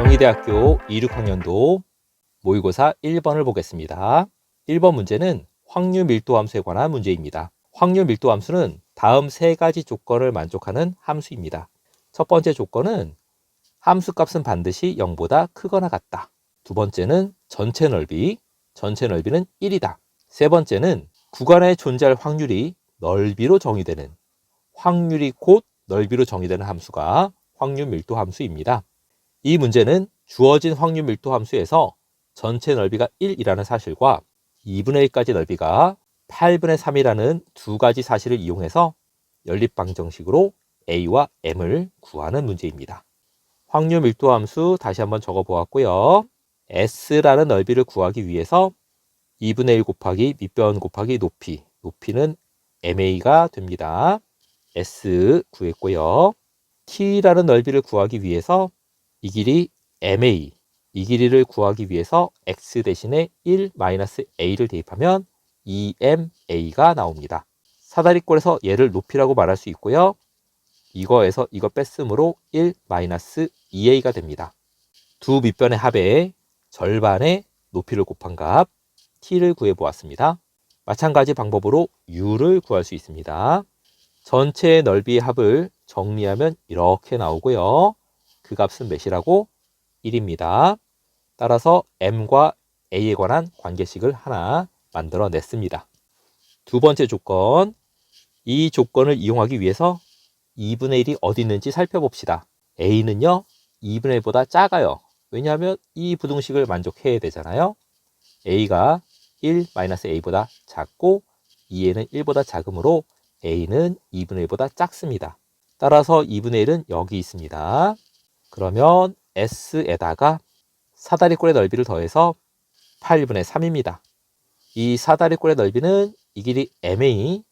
경희대학교 26학년도 모의고사 1번을 보겠습니다. 1번 문제는 확률 밀도 함수에 관한 문제입니다. 확률 밀도 함수는 다음 세 가지 조건을 만족하는 함수입니다. 첫 번째 조건은 함수 값은 반드시 0보다 크거나 같다. 두 번째는 전체 넓이는 1이다. 세 번째는 구간에 존재할 확률이 넓이로 정의되는, 확률이 곧 넓이로 정의되는 함수가 확률 밀도 함수입니다. 이 문제는 주어진 확률 밀도 함수에서 전체 넓이가 1이라는 사실과 2분의 1까지 넓이가 8분의 3이라는 두 가지 사실을 이용해서 연립방정식으로 a와 m을 구하는 문제입니다. 확률 밀도 함수 다시 한번 적어 보았고요. s라는 넓이를 구하기 위해서 2분의 1 곱하기 밑변 곱하기 높이는 ma가 됩니다. s 구했고요. t라는 넓이를 구하기 위해서 이 길이 ma, 이 길이를 구하기 위해서 x 대신에 1-a를 대입하면 2ma가 나옵니다. 사다리꼴에서 얘를 높이라고 말할 수 있고요. 이거에서 이거 뺐으므로 1-2a가 됩니다. 두 밑변의 합의 절반의 높이를 곱한 값 t를 구해보았습니다. 마찬가지 방법으로 u를 구할 수 있습니다. 전체 넓이의 합을 정리하면 이렇게 나오고요. 그 값은 몇이라고? 1입니다. 따라서 m과 a에 관한 관계식을 하나 만들어냈습니다. 두 번째 조건, 이 조건을 이용하기 위해서 2분의 1이 어디 있는지 살펴봅시다. a는요 2분의 1보다 작아요. 왜냐하면 이 부등식을 만족해야 되잖아요. a가 1-a보다 작고 2a는 1보다 작으므로 a는 2분의 1보다 작습니다. 따라서 2분의 1은 여기 있습니다. 그러면 s에다가 사다리꼴의 넓이를 더해서 8분의 3입니다. 이 사다리꼴의 넓이는 이 길이 ma,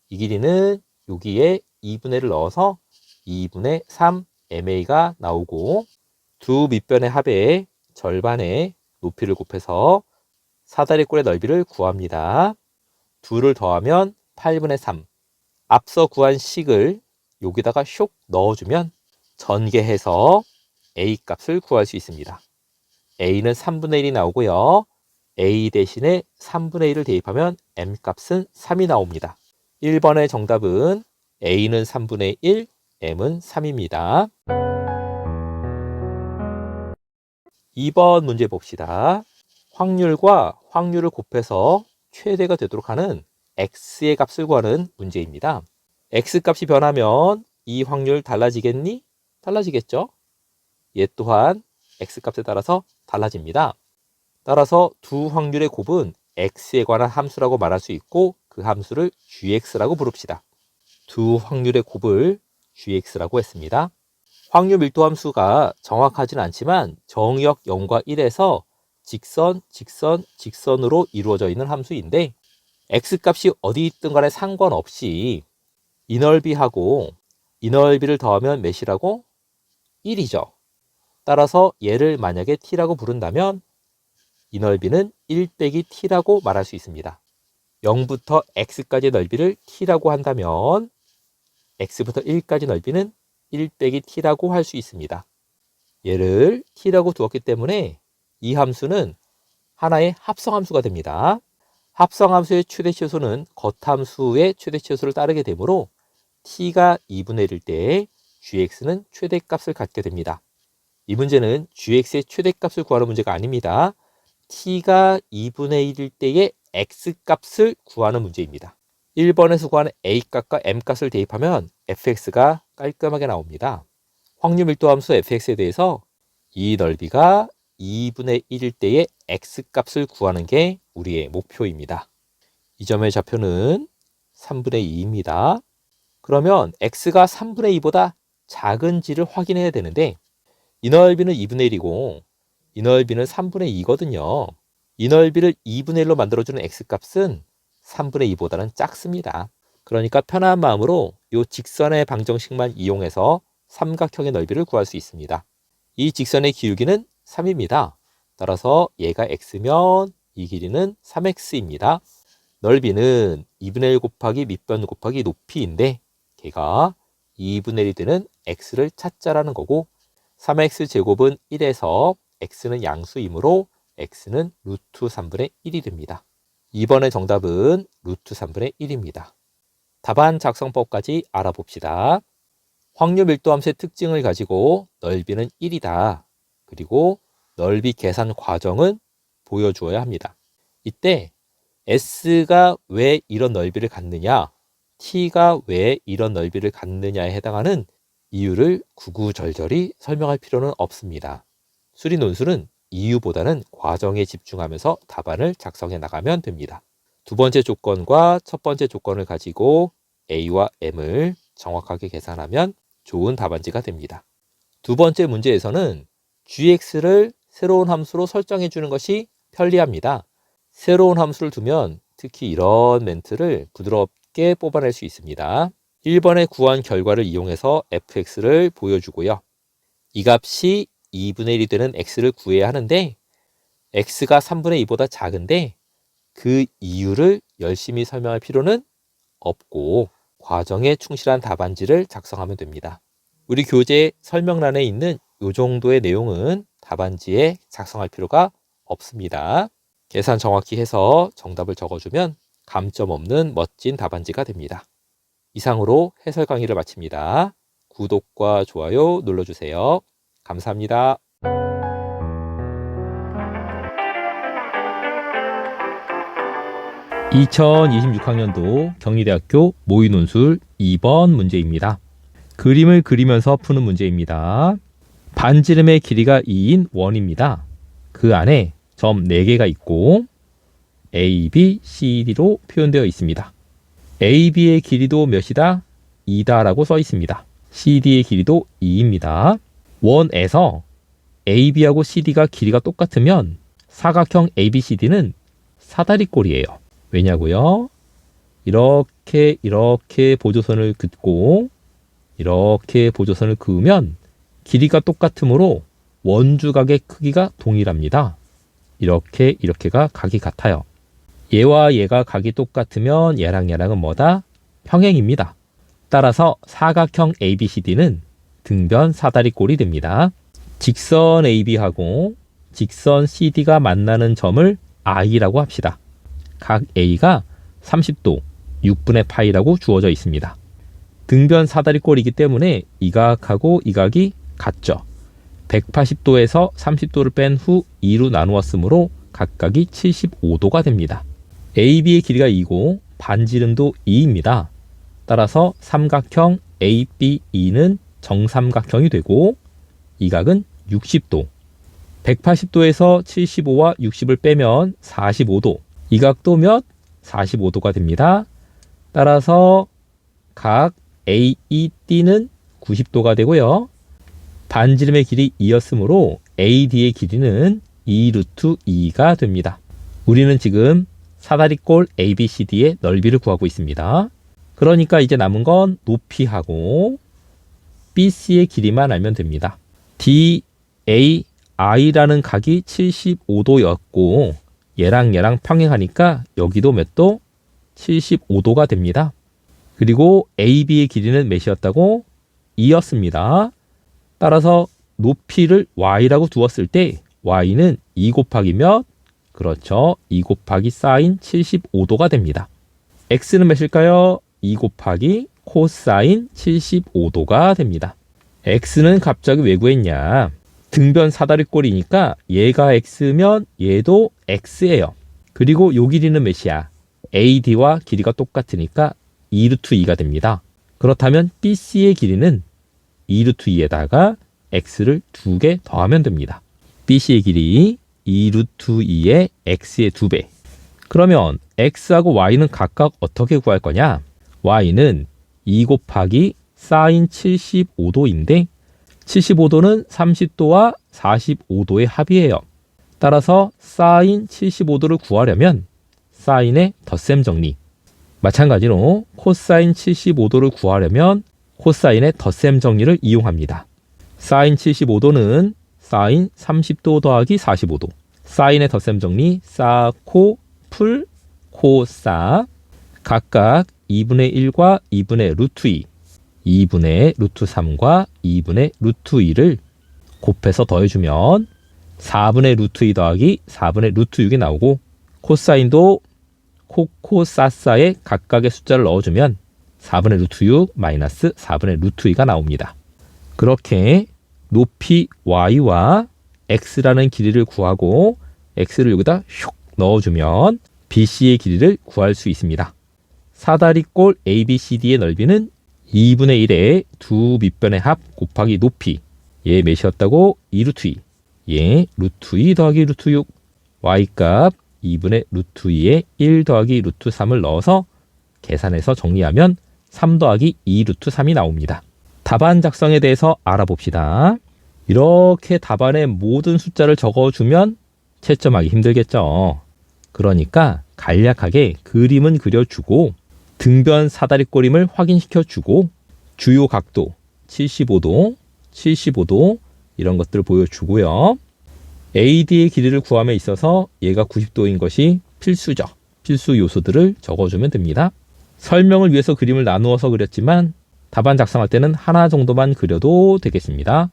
이 길이는 여기에 2분의 1을 넣어서 2분의 3ma가 나오고 두 밑변의 합의 절반의 높이를 곱해서 사다리꼴의 넓이를 구합니다. 둘을 더하면 8분의 3. 앞서 구한 식을 여기다가 쇽 넣어주면 전개해서 a 값을 구할 수 있습니다. a는 3분의 1이 나오고요. a 대신에 3분의 1을 대입하면 m 값은 3이 나옵니다. 1번의 정답은 a는 3분의 1, m은 3입니다. 2번 문제 봅시다. 확률과 확률을 곱해서 최대가 되도록 하는 x의 값을 구하는 문제입니다. x 값이 변하면 이 확률 달라지겠니? 달라지겠죠? 얘 또한 x 값에 따라서 달라집니다. 따라서 두 확률의 곱은 x에 관한 함수라고 말할 수 있고 그 함수를 gx라고 부릅시다. 두 확률의 곱을 gx라고 했습니다. 확률 밀도 함수가 정확하지는 않지만 정의역 0과 1에서 직선으로 이루어져 있는 함수인데 x값이 어디 있든 간에 상관없이 이 넓이하고 이 넓이를 더하면 몇이라고? 1이죠. 따라서 얘를 만약에 t라고 부른다면 이 넓이는 1 빼기 t라고 말할 수 있습니다. 0부터 x까지의 넓이를 t라고 한다면 x부터 1까지 넓이는 1 빼기 t라고 할 수 있습니다. 얘를 t라고 두었기 때문에 이 함수는 하나의 합성함수가 됩니다. 합성함수의 최대치수는 겉함수의 최대치수를 따르게 되므로 t가 2분의 1일 때 gx는 최대값을 갖게 됩니다. 이 문제는 gx의 최대값을 구하는 문제가 아닙니다. t가 2분의 1일 때의 x값을 구하는 문제입니다. 1번에서 구하는 a값과 m값을 대입하면 fx가 깔끔하게 나옵니다. 확률 밀도 함수 fx에 대해서 이 넓이가 2분의 1일 때의 x값을 구하는 게 우리의 목표입니다. 이 점의 좌표는 3분의 2입니다. 그러면 x가 3분의 2보다 작은지를 확인해야 되는데 이 넓이는 2분의 1이고 이 넓이는 3분의 2거든요. 이 넓이를 2분의 1로 만들어주는 x값은 3분의 2보다는 작습니다. 그러니까 편한 마음으로 이 직선의 방정식만 이용해서 삼각형의 넓이를 구할 수 있습니다. 이 직선의 기울기는 3입니다. 따라서 얘가 x면 이 길이는 3x입니다. 넓이는 2분의 1 곱하기 밑변 곱하기 높이인데 걔가 2분의 1이 되는 x를 찾자라는 거고 3x제곱은 1에서 x는 양수이므로 x는 루트 3분의 1이 됩니다. 2번의 정답은 루트 3분의 1입니다. 답안 작성법까지 알아봅시다. 확률 밀도함수의 특징을 가지고 넓이는 1이다. 그리고 넓이 계산 과정은 보여주어야 합니다. 이때 S가 왜 이런 넓이를 갖느냐, T가 왜 이런 넓이를 갖느냐에 해당하는 이유를 구구절절히 설명할 필요는 없습니다. 수리 논술은 이유보다는 과정에 집중하면서 답안을 작성해 나가면 됩니다. 두 번째 조건과 첫 번째 조건을 가지고 A와 M을 정확하게 계산하면 좋은 답안지가 됩니다. 두 번째 문제에서는 gx를 새로운 함수로 설정해 주는 것이 편리합니다. 새로운 함수를 두면 특히 이런 멘트를 부드럽게 뽑아낼 수 있습니다. 1번에 구한 결과를 이용해서 fx를 보여주고요. 이 값이 2분의 1이 되는 x를 구해야 하는데 x가 3분의 2보다 작은데 그 이유를 열심히 설명할 필요는 없고 과정에 충실한 답안지를 작성하면 됩니다. 우리 교재 설명란에 있는 이 정도의 내용은 답안지에 작성할 필요가 없습니다. 계산 정확히 해서 정답을 적어주면 감점 없는 멋진 답안지가 됩니다. 이상으로 해설 강의를 마칩니다. 구독과 좋아요 눌러주세요. 감사합니다. (2026학년도) 경희대학교 모의논술 2번 문제입니다. 그림을 그리면서 푸는 문제입니다. 반지름의 길이가 2인 원입니다. 그 안에 점 4개가 있고 A, B, C, D로 표현되어 있습니다. A, B의 길이도 몇이다? 2다 라고 써 있습니다. C, D의 길이도 2입니다. 원에서 A, B하고 C, D가 길이가 똑같으면 사각형 A, B, C, D는 사다리꼴이에요. 왜냐고요? 이렇게 보조선을 긋고 이렇게 보조선을 그으면 길이가 똑같으므로 원주각의 크기가 동일합니다. 이렇게가 각이 같아요. 얘와 얘가 각이 똑같으면 얘랑 얘랑은 뭐다? 평행입니다. 따라서 사각형 ABCD는 등변 사다리꼴이 됩니다. 직선 AB하고 직선 CD가 만나는 점을 I라고 합시다. 각 A가 30도, 6분의 파이라고 주어져 있습니다. 등변 사다리꼴이기 때문에 이 각하고 이 각이 같죠. 180도에서 30도를 뺀 후 2로 나누었으므로 각각이 75도가 됩니다. AB의 길이가 2고 반지름도 2입니다. 따라서 삼각형 ABE는 정삼각형이 되고 이 각은 60도. 180도에서 75와 60을 빼면 45도. 이 각도 몇? 45도가 됩니다. 따라서 각 AED는 90도가 되고요. 반지름의 길이 2였으므로 AD의 길이는 2루트 2가 됩니다. 우리는 지금 사다리꼴 ABCD의 넓이를 구하고 있습니다. 그러니까 이제 남은 건 높이하고 BC의 길이만 알면 됩니다. DAI라는 각이 75도였고 얘랑 평행하니까 여기도 몇 도? 75도가 됩니다. 그리고 AB의 길이는 몇이었다고? 2였습니다. 따라서 높이를 y라고 두었을 때 y는 2 곱하기 몇? 그렇죠. 2 곱하기 사인 75도가 됩니다. x는 몇일까요? 2 곱하기 코사인 75도가 됩니다. x는 갑자기 왜 구했냐? 등변 사다리꼴이니까 얘가 x면 얘도 x예요. 그리고 요 길이는 몇이야? AD와 길이가 똑같으니까 2루트 2가 됩니다. 그렇다면 BC의 길이는 2루트 2에다가 x를 2개 더하면 됩니다. BC의 길이 2루트 2의 x의 2배. 그러면 x하고 y는 각각 어떻게 구할 거냐? y는 2 곱하기 사인 75도인데 75도는 30도와 45도의 합이에요. 따라서 사인 75도를 구하려면 사인의 덧셈 정리. 마찬가지로 코사인 75도를 구하려면 코사인의 덧셈 정리를 이용합니다. 사인 75도는 사인 30도 더하기 45도. 사인의 덧셈 정리 사코 풀 코사. 각각 2분의 1과 2분의 루트 2, 2분의 루트 3과 2분의 루트 2를 곱해서 더해주면 4분의 루트 2 더하기 4분의 루트 6이 나오고 코사인도 코코사사에 각각의 숫자를 넣어주면 4분의 루트 6 마이너스 4분의 루트 2가 나옵니다. 그렇게 높이 y와 x라는 길이를 구하고 x를 여기다 슉 넣어주면 BC의 길이를 구할 수 있습니다. 사다리꼴 ABCD의 넓이는 2분의 1의 두 밑변의 합 곱하기 높이, 얘 몇이었다고? 2루트 2, 얘 루트 2 더하기 루트 6, y값 2분의 루트 2에 1 더하기 루트 3을 넣어서 계산해서 정리하면 3 더하기 2 루트 3이 나옵니다. 답안 작성에 대해서 알아봅시다. 이렇게 답안에 모든 숫자를 적어주면 채점하기 힘들겠죠. 그러니까 간략하게 그림은 그려주고 등변 사다리꼴임을 확인시켜주고 주요 각도 75도, 75도 이런 것들을 보여주고요. AD의 길이를 구함에 있어서 얘가 90도인 것이 필수죠. 필수 요소들을 적어주면 됩니다. 설명을 위해서 그림을 나누어서 그렸지만 답안 작성할 때는 하나 정도만 그려도 되겠습니다.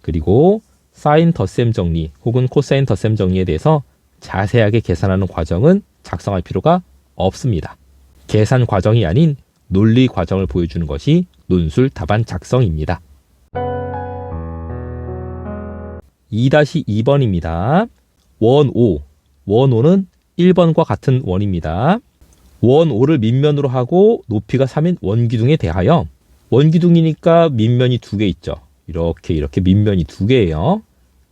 그리고 사인 덧셈 정리 혹은 코사인 덧셈 정리에 대해서 자세하게 계산하는 과정은 작성할 필요가 없습니다. 계산 과정이 아닌 논리 과정을 보여주는 것이 논술 답안 작성입니다. 2-2번입니다. 원 5. 원 5는 1번과 같은 원입니다. 원 5를 밑면으로 하고 높이가 3인 원기둥에 대하여 원기둥이니까 밑면이 2개 있죠. 이렇게 밑면이 2개예요.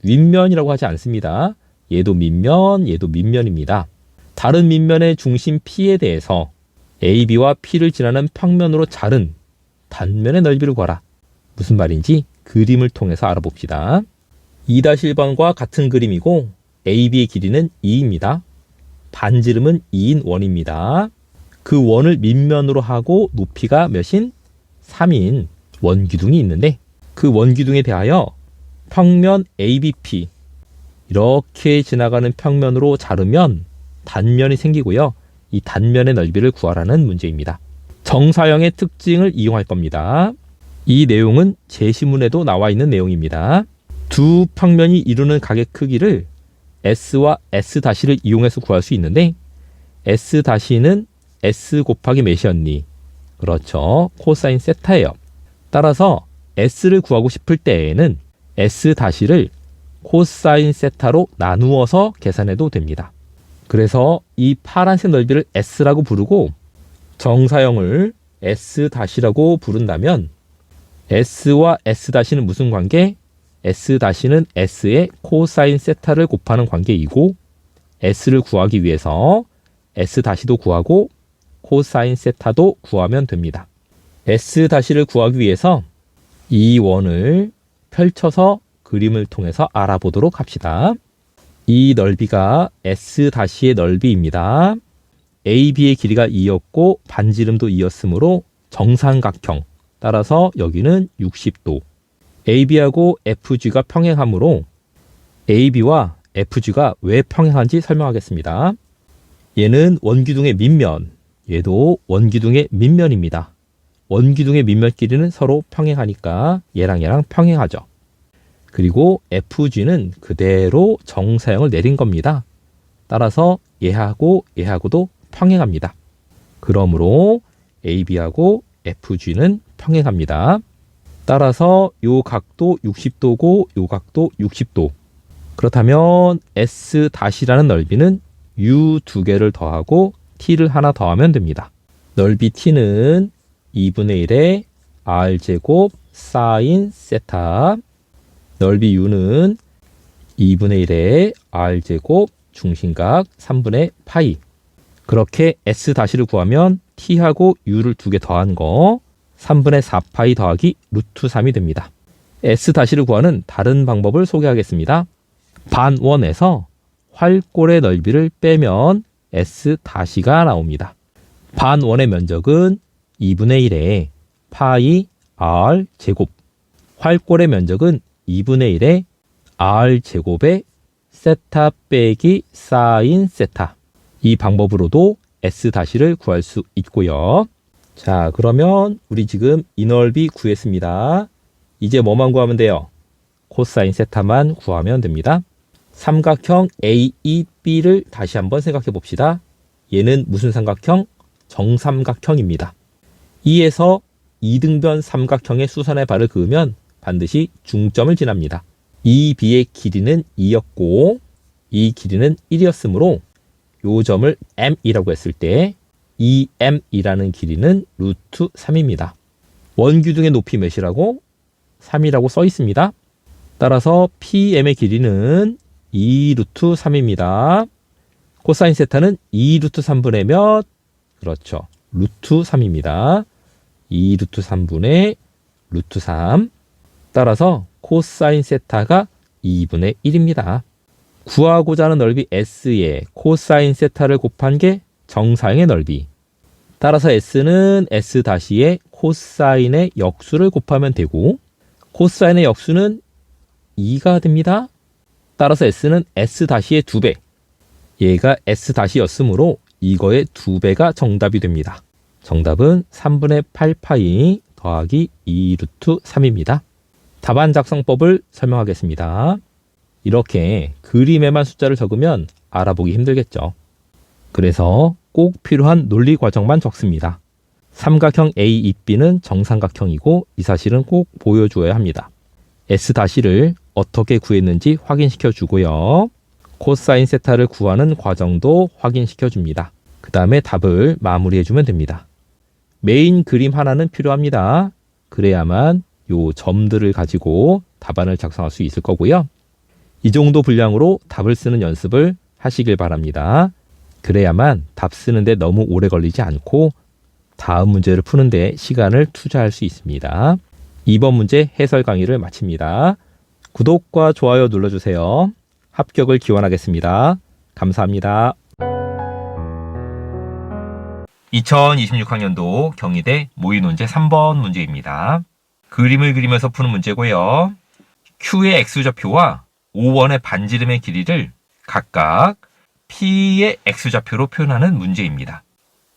윗면이라고 하지 않습니다. 얘도 밑면, 얘도 밑면입니다. 다른 밑면의 중심 P에 대해서 AB와 P를 지나는 평면으로 자른 단면의 넓이를 구하라. 무슨 말인지 그림을 통해서 알아봅시다. 2-1번과 같은 그림이고 AB의 길이는 2입니다. 반지름은 2인 원입니다. 그 원을 밑면으로 하고 높이가 몇인? 3인 원기둥이 있는데 그 원기둥에 대하여 평면 ABP 이렇게 지나가는 평면으로 자르면 단면이 생기고요. 이 단면의 넓이를 구하라는 문제입니다. 정사형의 특징을 이용할 겁니다. 이 내용은 제시문에도 나와 있는 내용입니다. 두 평면이 이루는 각의 크기를 S와 S-를 이용해서 구할 수 있는데 S-는 S 곱하기 몇이었니? 그렇죠. 코사인 세타예요. 따라서 S를 구하고 싶을 때에는 S-를 코사인 세타로 나누어서 계산해도 됩니다. 그래서 이 파란색 넓이를 S라고 부르고 정사형을 S-라고 부른다면 S와 S-는 무슨 관계? S-는 S의 코사인 세타를 곱하는 관계이고 S를 구하기 위해서 S-도 구하고 코사인 세타도 구하면 됩니다. S-를 구하기 위해서 이 원을 펼쳐서 그림을 통해서 알아보도록 합시다. 이 넓이가 S-의 넓이입니다. AB의 길이가 2였고 반지름도 2였으므로 정삼각형. 따라서 여기는 60도. AB하고 FG가 평행하므로 AB와 FG가 왜 평행한지 설명하겠습니다. 얘는 원기둥의 밑면, 얘도 원기둥의 밑면입니다. 원기둥의 밑면 길이는 서로 평행하니까 얘랑 평행하죠. 그리고 FG는 그대로 정사형을 내린 겁니다. 따라서 얘하고도 평행합니다. 그러므로 AB하고 FG는 평행합니다. 따라서 요 각도 60도고 요 각도 60도. 그렇다면 S-라는 넓이는 U 2개를 더하고 T를 하나 더하면 됩니다. 넓이 T는 2분의 1의 R제곱 사인 세타. 넓이 U는 2분의 1의 R제곱 중심각 3분의 파이. 그렇게 S-를 구하면 T하고 U를 2개 더한 거 3분의 4파이 더하기 루트 3이 됩니다. S-를 구하는 다른 방법을 소개하겠습니다. 반원에서 활골의 넓이를 빼면 S-가 나옵니다. 반원의 면적은 2분의 1의 파이 R 제곱. 활골의 면적은 2분의 1의 R 제곱의 세타 빼기 사인 세타. 이 방법으로도 S-를 구할 수 있고요. 자, 그러면 우리 지금 이 넓이 구했습니다. 이제 뭐만 구하면 돼요? 코사인 세타만 구하면 됩니다. 삼각형 AEB를 다시 한번 생각해 봅시다. 얘는 무슨 삼각형? 정삼각형입니다. 2에서 이등변 삼각형의 수선의 발을 그으면 반드시 중점을 지납니다. 이 B의 길이는 2였고 이 길이는 1이었으므로 요 점을 M이라고 했을 때 2M이라는 길이는 루트 3입니다. 원규등의 높이 몇이라고? 3이라고 써 있습니다. 따라서 PM의 길이는 2 루트 3입니다. 코사인 세타는 2 루트 3분의 몇? 그렇죠. 루트 3입니다. 2 루트 3분의 루트 3. 따라서 코사인 세타가 2분의 1입니다. 구하고자 하는 넓이 S에 코사인 세타를 곱한 게 정사형의 넓이. 따라서 S는 S-의 코사인의 역수를 곱하면 되고 코사인의 역수는 2가 됩니다. 따라서 S는 S-의 2배. 얘가 S-였으므로 이거의 2배가 정답이 됩니다. 정답은 3분의 8파이 더하기 2 루트 3입니다. 답안 작성법을 설명하겠습니다. 이렇게 그림에만 숫자를 적으면 알아보기 힘들겠죠. 그래서 꼭 필요한 논리 과정만 적습니다. 삼각형 AEB는 정삼각형이고 이 사실은 꼭 보여주어야 합니다. S-를 어떻게 구했는지 확인시켜 주고요. 코사인 세타를 구하는 과정도 확인시켜 줍니다. 그 다음에 답을 마무리해 주면 됩니다. 메인 그림 하나는 필요합니다. 그래야만 요 점들을 가지고 답안을 작성할 수 있을 거고요. 이 정도 분량으로 답을 쓰는 연습을 하시길 바랍니다. 그래야만 답 쓰는데 너무 오래 걸리지 않고 다음 문제를 푸는데 시간을 투자할 수 있습니다. 이번 문제 해설 강의를 마칩니다. 구독과 좋아요 눌러주세요. 합격을 기원하겠습니다. 감사합니다. 2026학년도 경희대 모의논제 3번 문제입니다. 그림을 그리면서 푸는 문제고요. Q의 X좌표와 O1의 반지름의 길이를 각각 P의 X좌표로 표현하는 문제입니다.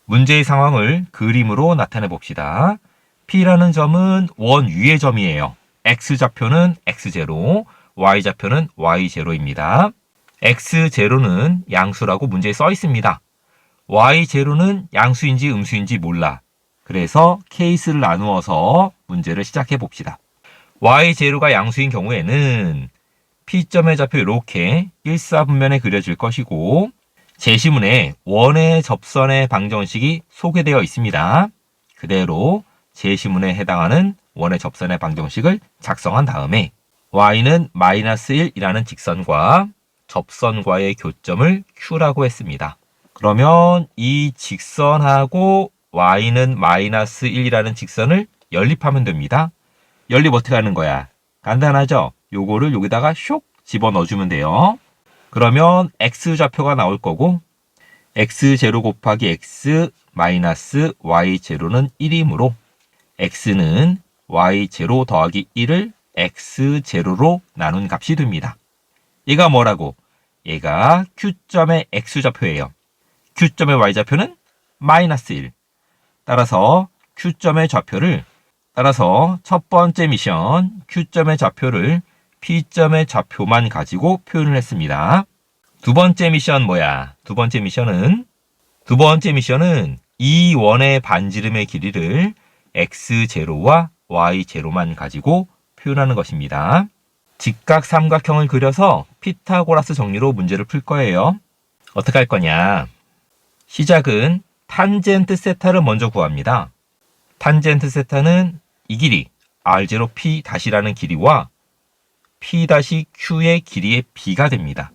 문제의 상황을 그림으로 나타내 봅시다. P라는 점은 원 위의 점이에요. X좌표는 X0, Y좌표는 Y0입니다. X0는 양수라고 문제에 써 있습니다. Y0는 양수인지 음수인지 몰라. 그래서 케이스를 나누어서 문제를 시작해 봅시다. Y0가 양수인 경우에는 P점의 좌표 이렇게 일사분면에 그려질 것이고 제시문에 원의 접선의 방정식이 소개되어 있습니다. 그대로 제시문에 해당하는 원의 접선의 방정식을 작성한 다음에 y는 -1이라는 직선과 접선과의 교점을 Q라고 했습니다. 그러면 이 직선하고 y는 -1이라는 직선을 연립하면 됩니다. 연립 어떻게 하는 거야? 간단하죠? 요거를 여기다가 쇽 집어넣어주면 돼요. 그러면 x좌표가 나올 거고 x0 곱하기 x 마이너스 y0는 1이므로 x는 y0 더하기 1을 x0로 나눈 값이 됩니다. 얘가 뭐라고? 얘가 Q점의 x좌표예요. Q점의 y좌표는 -1. 따라서 Q점의 좌표를 첫 번째 미션 Q점의 좌표를 P점의 좌표만 가지고 표현을 했습니다. 두 번째 미션 뭐야? 두 번째 미션은 이 원의 반지름의 길이를 x0와 y0만 가지고 표현하는 것입니다. 직각 삼각형을 그려서 피타고라스 정리로 문제를 풀 거예요. 어떻게 할 거냐? 시작은 탄젠트 세타를 먼저 구합니다. 탄젠트 세타는 이 길이 R0 P-라는 길이와 P-Q의 길이의 B가 됩니다.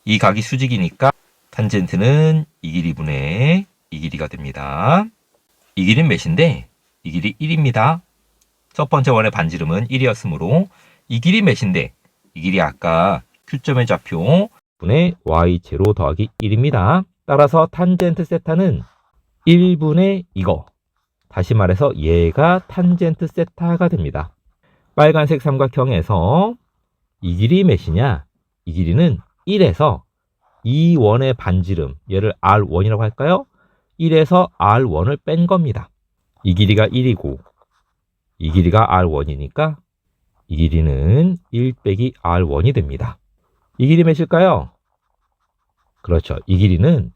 이 각이 수직이니까 탄젠트는 이 길이분의 이 길이가 됩니다. 이 길이는 몇인데? 이 길이 1입니다. 첫 번째 원의 반지름은 1이었으므로 이 길이 몇인데? 이 길이 아까 Q점의 좌표 분의 Y0 더하기 1입니다. 따라서 탄젠트 세타는 1분의 이거. 다시 말해서 얘가 탄젠트 세타가 됩니다. 빨간색 삼각형에서 이 길이 몇이냐? 이 길이는 1에서 이 원의 반지름, 얘를 R1이라고 할까요? 1에서 R1을 뺀 겁니다. 이 길이가 1이고 이 길이가 R1이니까 이 길이는 1 빼기 R1이 됩니다. 이 길이 몇일까요? 그렇죠. 이 길이는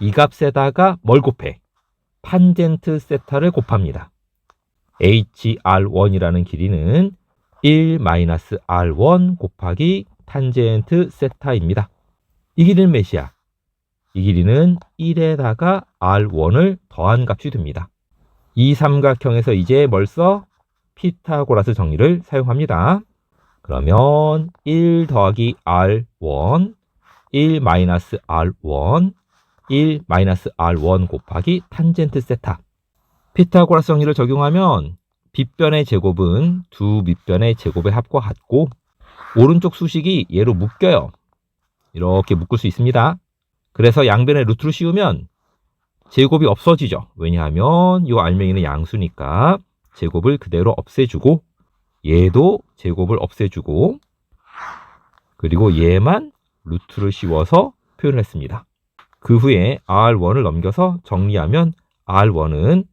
이 값에다가 뭘 곱해? 탄젠트 세타를 곱합니다. HR1이라는 길이는 1-R1 곱하기 탄젠트 세타입니다. 이 길이는 몇이야? 이 길이는 1에다가 R1을 더한 값이 됩니다. 이 삼각형에서 이제 뭘 써? 피타고라스 정리를 사용합니다. 그러면 1 더하기 R1, 1 마이너스 R1, 1 마이너스 R1 곱하기 탄젠트 세타. 피타고라스 정리를 적용하면 빗변의 제곱은 두 밑변의 제곱의 합과 같고 오른쪽 수식이 얘로 묶여요. 이렇게 묶을 수 있습니다. 그래서 양변에 루트를 씌우면 제곱이 없어지죠. 왜냐하면 이 알맹이는 양수니까 제곱을 그대로 없애주고 얘도 제곱을 없애주고 그리고 얘만 루트를 씌워서 표현을 했습니다. 그 후에 R1을 넘겨서 정리하면 R1은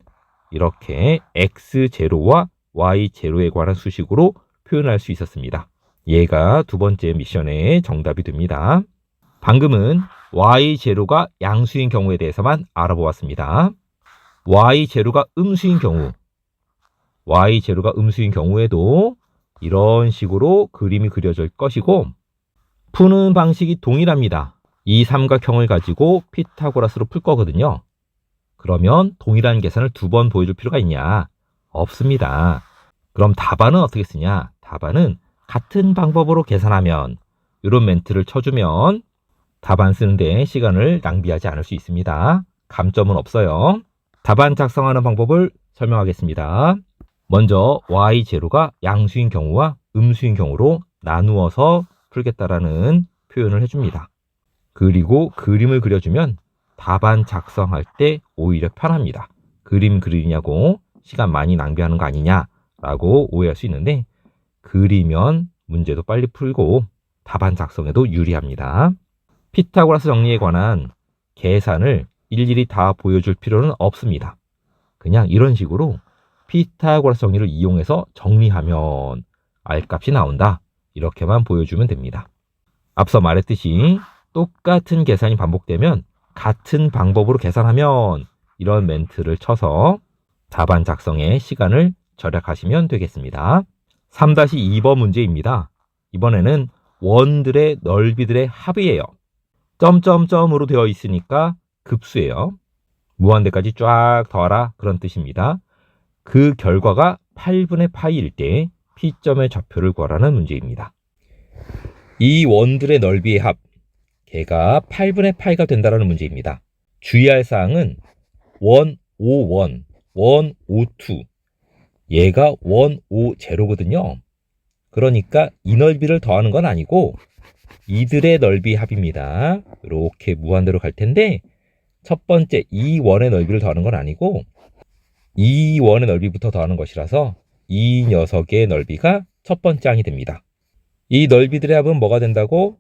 이렇게 X0와 Y0에 관한 수식으로 표현할 수 있었습니다. 얘가 두 번째 미션의 정답이 됩니다. 방금은 Y0가 양수인 경우에 대해서만 알아보았습니다. Y0가 음수인 경우에도 이런 식으로 그림이 그려질 것이고 푸는 방식이 동일합니다. 이 삼각형을 가지고 피타고라스로 풀 거거든요. 그러면 동일한 계산을 두 번 보여줄 필요가 있냐? 없습니다. 그럼 답안은 어떻게 쓰냐? 답안은 같은 방법으로 계산하면 이런 멘트를 쳐주면 답안 쓰는데 시간을 낭비하지 않을 수 있습니다. 감점은 없어요. 답안 작성하는 방법을 설명하겠습니다. 먼저 Y0가 양수인 경우와 음수인 경우로 나누어서 풀겠다라는 표현을 해줍니다. 그리고 그림을 그려주면 답안 작성할 때 오히려 편합니다. 그림 그리냐고 시간 많이 낭비하는 거 아니냐라고 오해할 수 있는데 그리면 문제도 빨리 풀고 답안 작성에도 유리합니다. 피타고라스 정리에 관한 계산을 일일이 다 보여줄 필요는 없습니다. 그냥 이런 식으로 피타고라스 정리를 이용해서 정리하면 R값이 나온다. 이렇게만 보여주면 됩니다. 앞서 말했듯이 똑같은 계산이 반복되면 같은 방법으로 계산하면 이런 멘트를 쳐서 답안 작성에 시간을 절약하시면 되겠습니다. 3-2번 문제입니다. 이번에는 원들의 넓이들의 합이에요. 점점점으로 되어 있으니까 급수예요. 무한대까지 쫙 더하라 그런 뜻입니다. 그 결과가 8분의 파이일 때 P점의 좌표를 구하라는 문제입니다. 이 원들의 넓이의 합, 걔가 8분의 파이가 된다는 문제입니다. 주의할 사항은 151, 152, 얘가 150거든요. 그러니까 이 넓이를 더하는 건 아니고 이들의 넓이 합입니다. 이렇게 무한대로 갈 텐데 첫 번째 이 원의 넓이를 더하는 건 아니고 이 원의 넓이부터 더하는 것이라서 이 녀석의 넓이가 첫 번째 항이 됩니다. 이 넓이들의 합은 뭐가 된다고?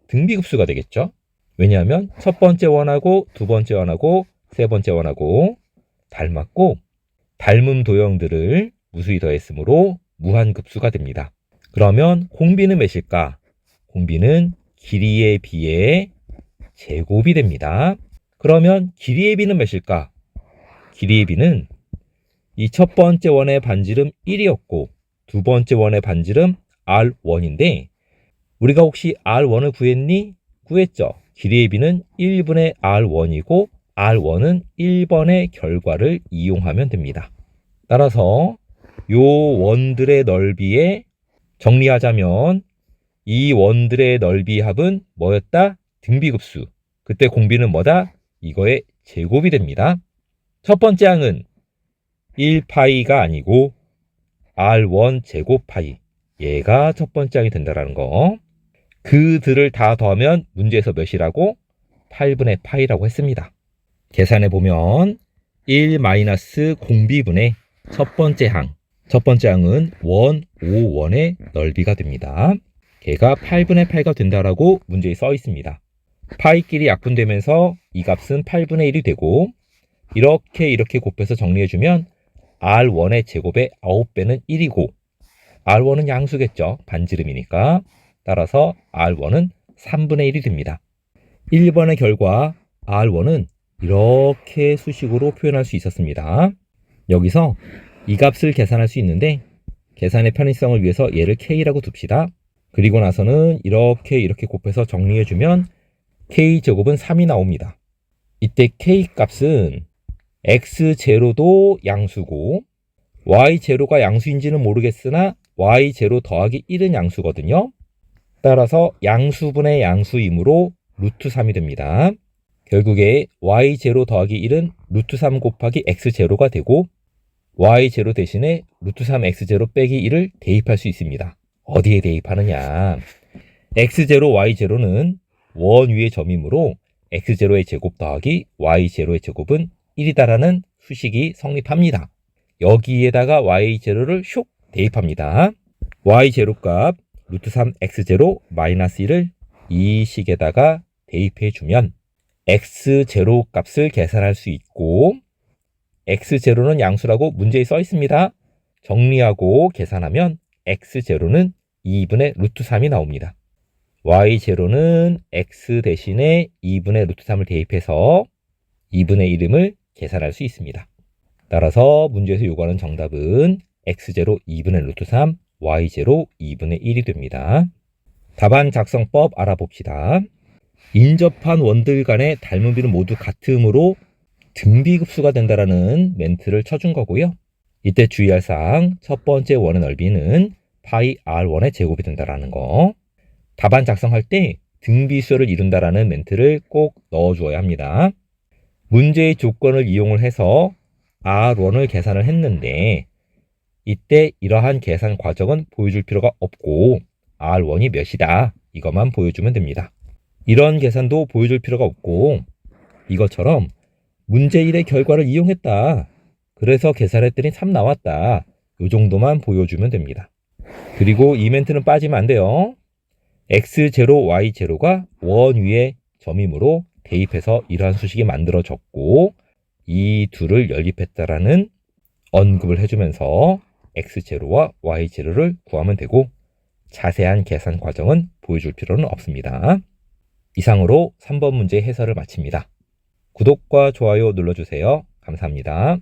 등비급수가 되겠죠. 왜냐하면 첫 번째 원하고 두 번째 원하고 세 번째 원하고 닮았고 닮은 도형들을 무수히 더했으므로 무한급수가 됩니다. 그러면 공비는 몇일까? 공비는 길이에 비해 제곱이 됩니다. 그러면 길이의 비는 몇일까? 길이의 비는 이 첫 번째 원의 반지름 1이었고 두 번째 원의 반지름 R1인데 우리가 혹시 R1을 구했니? 구했죠. 길이의 비는 1분의 R1이고 R1은 1번의 결과를 이용하면 됩니다. 따라서 요 원들의 넓이에 정리하자면 이 원들의 넓이 합은 뭐였다? 등비급수. 그때 공비는 뭐다? 이거의 제곱이 됩니다. 첫 번째 항은 1파이가 아니고 R1 제곱 파이. 얘가 첫 번째 항이 된다는 거. 그들을 다 더하면 문제에서 몇이라고? 8분의 파이라고 했습니다. 계산해 보면 1-공비분의 첫 번째 항. 첫 번째 항은 151의 넓이가 됩니다. 걔가 8분의 8가 된다라고 문제에 써 있습니다. 파이끼리 약분되면서 이 값은 8분의 1이 되고 이렇게 곱해서 정리해주면 R1의 제곱의 9배는 1이고 R1은 양수겠죠. 반지름이니까. 따라서 R1은 3분의 1이 됩니다. 1번의 결과 R1은 이렇게 수식으로 표현할 수 있었습니다. 여기서 이 값을 계산할 수 있는데 계산의 편의성을 위해서 얘를 K라고 둡시다. 그리고 나서는 이렇게 곱해서 정리해주면 K제곱은 3이 나옵니다. 이때 K 값은 X0도 양수고 Y0가 양수인지는 모르겠으나 Y0 더하기 1은 양수거든요. 따라서 양수분의 양수이므로 루트 3이 됩니다. 결국에 Y0 더하기 1은 루트 3 곱하기 X0가 되고 Y0 대신에 루트 3X0 빼기 1을 대입할 수 있습니다. 어디에 대입하느냐? X0, Y0는 원 위의 점이므로 X0의 제곱 더하기 Y0의 제곱은 1이다라는 수식이 성립합니다. 여기에다가 Y0를 슉 대입합니다. Y0 값 루트 3X0 마이너스 1을 이 식에다가 대입해주면 X0 값을 계산할 수 있고 X0는 양수라고 문제에 써 있습니다. 정리하고 계산하면 X0는 2분의 루트 3이 나옵니다. Y0는 X 대신에 2분의 루트 3을 대입해서 2분의 1음을 계산할 수 있습니다. 따라서 문제에서 요구하는 정답은 X0 2분의 루트 3, Y0 2분의 1이 됩니다. 답안 작성법 알아봅시다. 인접한 원들 간의 닮은 비는 모두 같으므로 등비급수가 된다라는 멘트를 쳐준 거고요. 이때 주의할 사항, 첫 번째 원의 넓이는 파이 R1의 제곱이 된다라는 거. 답안 작성할 때 등비수열을 이룬다라는 멘트를 꼭 넣어주어야 합니다. 문제의 조건을 이용을 해서 R1을 계산을 했는데 이때 이러한 계산 과정은 보여줄 필요가 없고 R1이 몇이다 이것만 보여주면 됩니다. 이런 계산도 보여줄 필요가 없고 이것처럼 문제 1의 결과를 이용했다. 그래서 계산했더니 3 나왔다. 이 정도만 보여주면 됩니다. 그리고 이 멘트는 빠지면 안 돼요. X0, Y0가 원 위의 점이므로 대입해서 이러한 수식이 만들어졌고 이 둘을 연립했다라는 언급을 해주면서 X0와 Y0를 구하면 되고 자세한 계산 과정은 보여줄 필요는 없습니다. 이상으로 3번 문제 해설을 마칩니다. 구독과 좋아요 눌러주세요. 감사합니다.